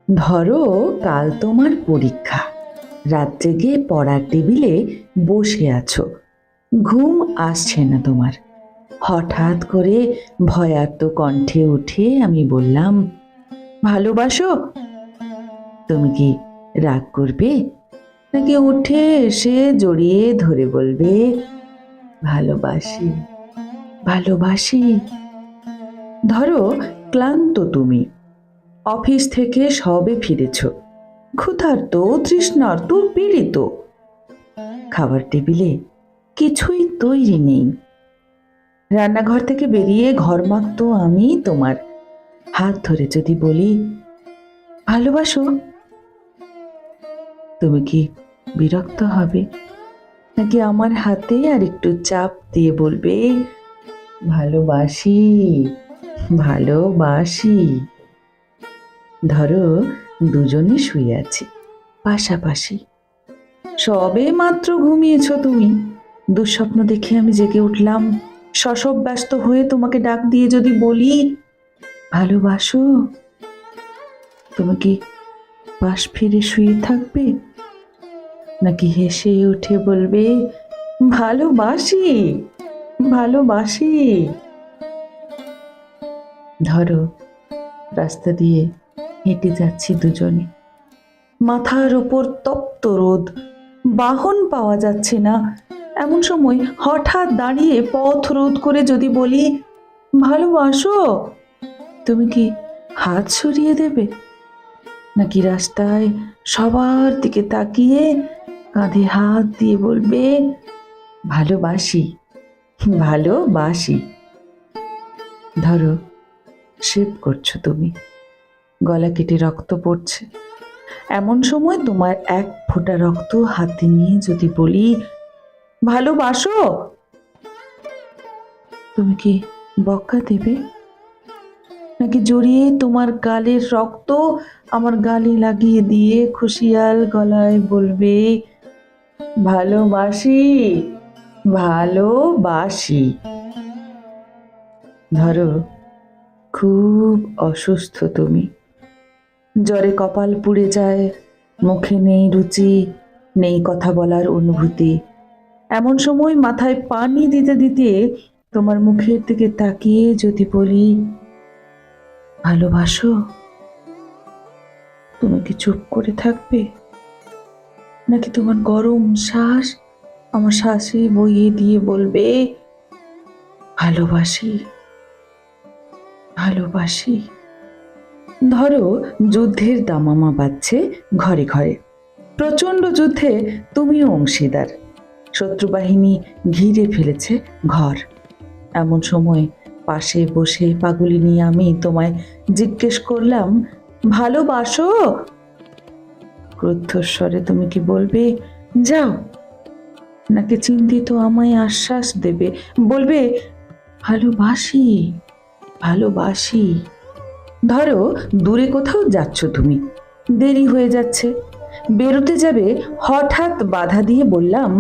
ধরো কাল তোমার পরীক্ষা, রাত জেগে পড়ার টেবিলে বসে আছো, ঘুম আসছে না তোমার। হঠাৎ করে ভয়ার্ত কণ্ঠে উঠে আমি বললাম, ভালোবাসো? তুমি কি রাগ করবে, নাকি উঠে এসে জড়িয়ে ধরে বলবে, ভালোবাসি, ভালোবাসি? ধরো ক্লান্ত তুমি, অফিস থেকে সবে ফিরেছ, ক্ষুধার্ত, তৃষ্ণার্ত, পীড়িত। খাবার টেবিলে কিছুই তৈরি নেই। রান্নাঘর থেকে বেরিয়ে ঘরমাক্ত আমি তোমার হাত ধরে যদি বলি, ভালোবাসো? তুমি কি বিরক্ত হবে, নাকি আমার হাতে আর একটু চাপ দিয়ে বলবে, ভালোবাসি, ভালোবাসি? ধরো দুজনে শুয়ে আছি পাশাপাশি, সবে মাত্র ঘুমিয়েছ তুমি, দুঃস্বপ্ন দেখে আমি জেগে উঠলাম, শশব ব্যস্ত হয়ে তোমাকে ডাক দিয়ে যদি বলি, ভালোবাসো? তুমি কি পাশ ফিরে শুয়ে থাকবে, নাকি হেসে উঠে বলবে, ভালোবাসি, ভালোবাসি? ধরো রাস্তা দিয়ে হেঁটে যাচ্ছি দুজনে, মাথার ওপর তপ্ত রোদ, বাহন পাওয়া যাচ্ছে না। এমন সময় হঠাৎ দাঁড়িয়ে পথ রোধ করে যদি বলি, ভালোবাসো? তুমি কি হাত সরিয়ে দেবে, নাকি রাস্তায় সবার দিকে তাকিয়ে কাঁধে হাত দিয়ে বলবে, ভালোবাসি, ভালোবাসি? ধরো শেভ করছো তুমি, গলা কেটে রক্ত পড়ছে। এমন সময় তোমার এক ফোঁটা রক্ত হাতে নিয়ে যদি বলি, ভালোবাসো? তুমি কি বকা দেবে, নাকি জড়িয়ে তোমার গালের রক্ত আমার গালে লাগিয়ে দিয়ে খুশিয়াল গলায় বলবে, ভালোবাসি, ভালোবাসি? ধরো খুব অসুস্থ তুমি, জ্বরে কপাল পুড়ে যায়, মুখে নেই রুচি, নেই কথা বলার অনুভূতি। এমন সময় মাথায় পানি দিতে দিতে তোমার মুখের দিকে তাকিয়ে যদি বলি, ভালোবাসো? তুমি কি চুপ করে থাকবে, নাকি তোমার গরম শ্বাস আমার শ্বাসে বইয়ে দিয়ে বলবে, ভালোবাসি, ভালোবাসি? ধরো যুদ্ধের দামামা বাজছে ঘরে ঘরে, প্রচন্ড যুদ্ধে তুমিও অংশীদার, শত্রুবাহিনী ঘিরে ফেলেছে ঘর। এমন সময় পাশে বসে পাগুলি নিয়ে আমি তোমায় জিজ্ঞেস করলাম, ভালোবাসো? ক্রুদ্ধস্বরে তুমি কি বলবে, যাও, নাকি চিন্তিত আমায় আশ্বাস দেবে, বলবে, ভালোবাসি, ভালোবাসি? ধরো দূরে কোথাও যাচ্ছ তুমি, দেরি হয়ে যাচ্ছে, বেরোতে যাবে, হঠাৎ বাধা দিয়ে বললাম,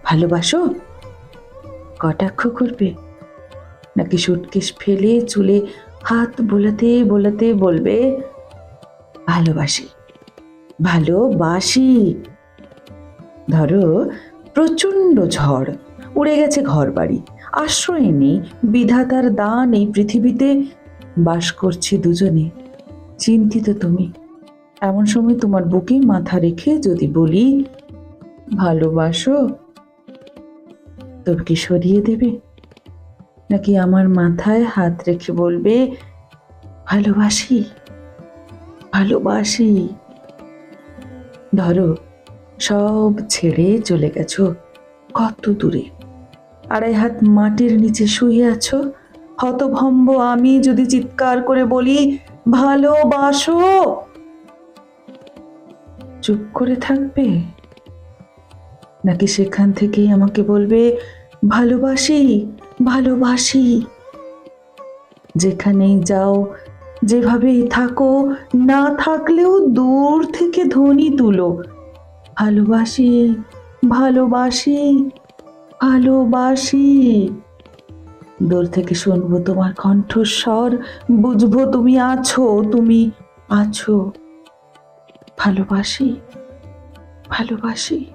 ভালোবাসো? কটাক্ষ করবে, নাকি সুটকেস ফেলে চুলে হাত বোলাতে বোলাতে বলবে, ভালোবাসি, ভালোবাসি? ধরো প্রচন্ড ঝড়, উড়ে গেছে ঘর বাড়ি, আশ্রয় নেই, বিধাতার দান এই পৃথিবীতে, বাস করছি দুজনে, চিন্তিত তুমি। এমন সময় তোমার বুকে মাথা রেখে যদি বলি, ভালোবাসো? তুমি কি সরিয়ে দেবে, নাকি আমার মাথায় হাত রেখে বলবে, ভালোবাসি, ভালোবাসি? ধরো সব ছেড়ে চলে গেছো কত দূরে, আড়াই হাত মাটির নিচে শুয়ে আছো, হতভম্ব আমি যদি চিৎকার করে বলি, ভালোবাসো? চুপ করে থাকবে, নাকি সেখান থেকেই আমাকে বলবে, ভালোবাসি, ভালোবাসি? যেখানেই যাও, যেভাবেই থাকো, না থাকলেও দূর থেকে ধ্বনি তুলো, ভালোবাসি, ভালোবাসি, ভালোবাসি? দূর থেকে শুনবো তোমার কণ্ঠস্বর, বুঝবো তুমি আছো, তুমি আছো। ভালোবাসি, ভালোবাসি।